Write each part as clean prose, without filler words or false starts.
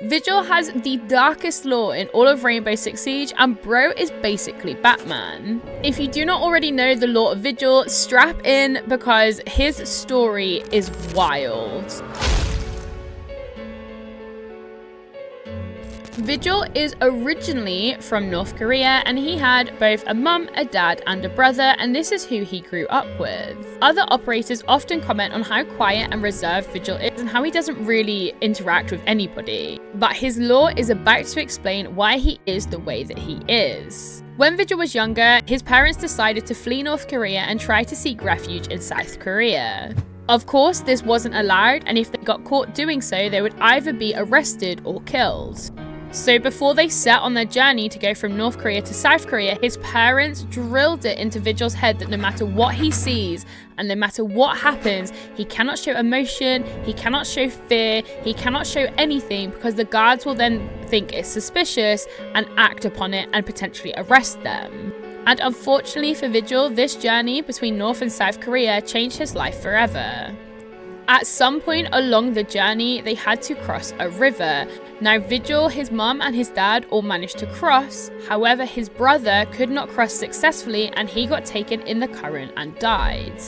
Vigil has the darkest lore in all of Rainbow Six Siege, and bro is basically Batman. If you do not already know the lore of Vigil, strap in because his story is wild. Vigil is originally from North Korea, and he had both a mum, a dad, and a brother, and this is who he grew up with. Other operators often comment on how quiet and reserved Vigil is and how he doesn't really interact with anybody. But his lore is about to explain why he is the way that he is. When Vigil was younger, his parents decided to flee North Korea and try to seek refuge in South Korea. Of course, this wasn't allowed, and if they got caught doing so, they would either be arrested or killed. So before they set on their journey to go from North Korea to South Korea, his parents drilled it into Vigil's head that no matter what he sees and no matter what happens, he cannot show emotion, he cannot show fear, he cannot show anything, because the guards will then think it's suspicious and act upon it and potentially arrest them. And unfortunately for Vigil, this journey between North and South Korea changed his life forever. At some point along the journey, they had to cross a river. Now Vigil, his mum and his dad all managed to cross. However, his brother could not cross successfully and he got taken in the current and died.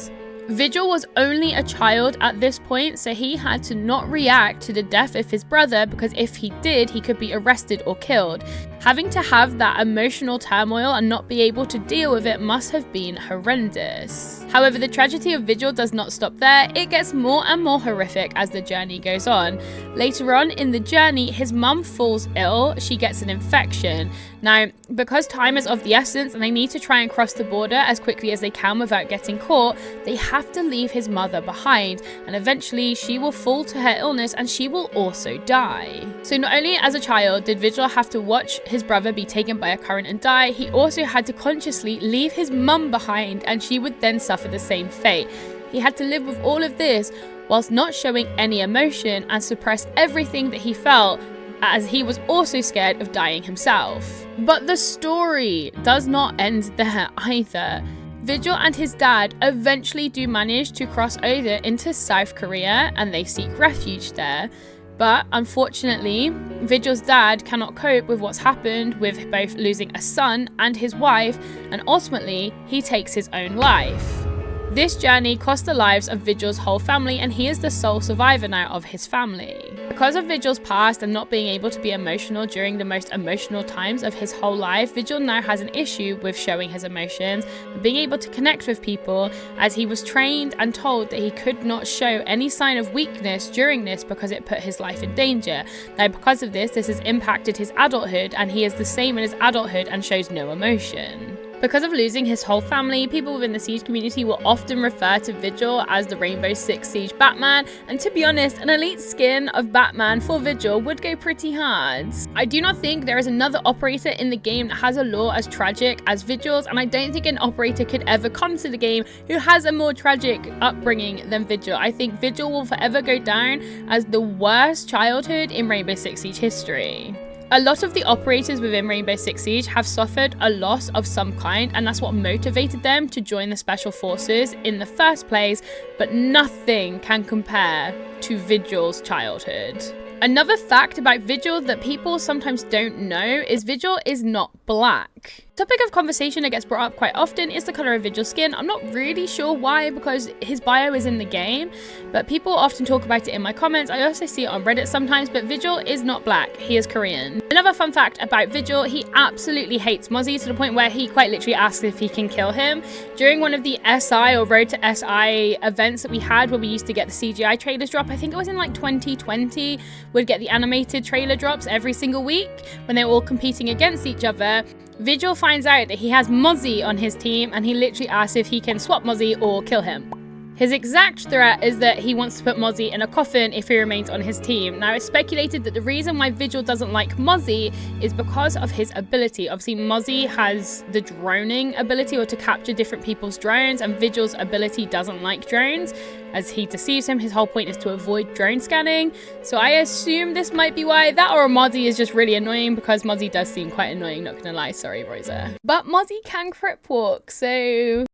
Vigil was only a child at this point, so he had to not react to the death of his brother, because if he did, he could be arrested or killed. Having to have that emotional turmoil and not be able to deal with it must have been horrendous. However, the tragedy of Vigil does not stop there. It gets more and more horrific as the journey goes on. Later on in the journey, his mum falls ill. She gets an infection. Now, because time is of the essence and they need to try and cross the border as quickly as they can without getting caught, they have to leave his mother behind, and eventually she will fall to her illness and she will also die. So not only as a child did Vigil have to watch his brother be taken by a current and die, he also had to consciously leave his mum behind, and she would then suffer the same fate. He had to live with all of this whilst not showing any emotion and suppress everything that he felt, as he was also scared of dying himself. But the story does not end there either. Vigil and his dad eventually do manage to cross over into South Korea and they seek refuge there. But unfortunately, Vigil's dad cannot cope with what's happened with both losing a son and his wife, and ultimately he takes his own life. This journey cost the lives of Vigil's whole family, and he is the sole survivor now of his family. Because of Vigil's past and not being able to be emotional during the most emotional times of his whole life, Vigil now has an issue with showing his emotions and being able to connect with people, as he was trained and told that he could not show any sign of weakness during this because it put his life in danger. Now, because of this has impacted his adulthood, and he is the same in his adulthood and shows no emotion. Because of losing his whole family, people within the Siege community will often refer to Vigil as the Rainbow Six Siege Batman, and to be honest, an elite skin of Batman for Vigil would go pretty hard. I do not think there is another operator in the game that has a lore as tragic as Vigil's, and I don't think an operator could ever come to the game who has a more tragic upbringing than Vigil. I think Vigil will forever go down as the worst childhood in Rainbow Six Siege history. A lot of the operators within Rainbow Six Siege have suffered a loss of some kind, and that's what motivated them to join the Special Forces in the first place, but nothing can compare to Vigil's childhood. Another fact about Vigil that people sometimes don't know is Vigil is not black. Topic of conversation that gets brought up quite often is the color of Vigil's skin. I'm not really sure why, because his bio is in the game, but people often talk about it in my comments. I also see it on Reddit sometimes, but Vigil is not black. He is Korean. Another fun fact about Vigil, he absolutely hates Mozzie to the point where he quite literally asks if he can kill him. During one of the SI or Road to SI events that we had where we used to get the CGI trailers drop, I think it was in like 2020, we'd get the animated trailer drops every single week when they were all competing against each other. Vigil finds out that he has Mozzie on his team, and he literally asks if he can swap Mozzie or kill him. His exact threat is that he wants to put Mozzie in a coffin if he remains on his team. Now, it's speculated that the reason why Vigil doesn't like Mozzie is because of his ability. Obviously, Mozzie has the droning ability, or to capture different people's drones, and Vigil's ability doesn't like drones, as he deceives him. His whole point is to avoid drone scanning. So I assume this might be why. That, or Mozzie is just really annoying, because Mozzie does seem quite annoying, not gonna lie. Sorry, Rosa. But Mozzie can crip walk, so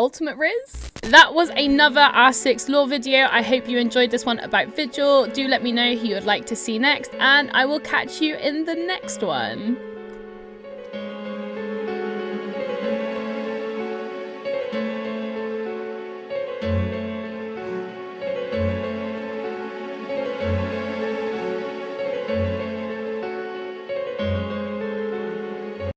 ultimate Riz. That was another R6 lore video. I hope you enjoyed this one about Vigil. Do let me know who you would like to see next, and I will catch you in the next one.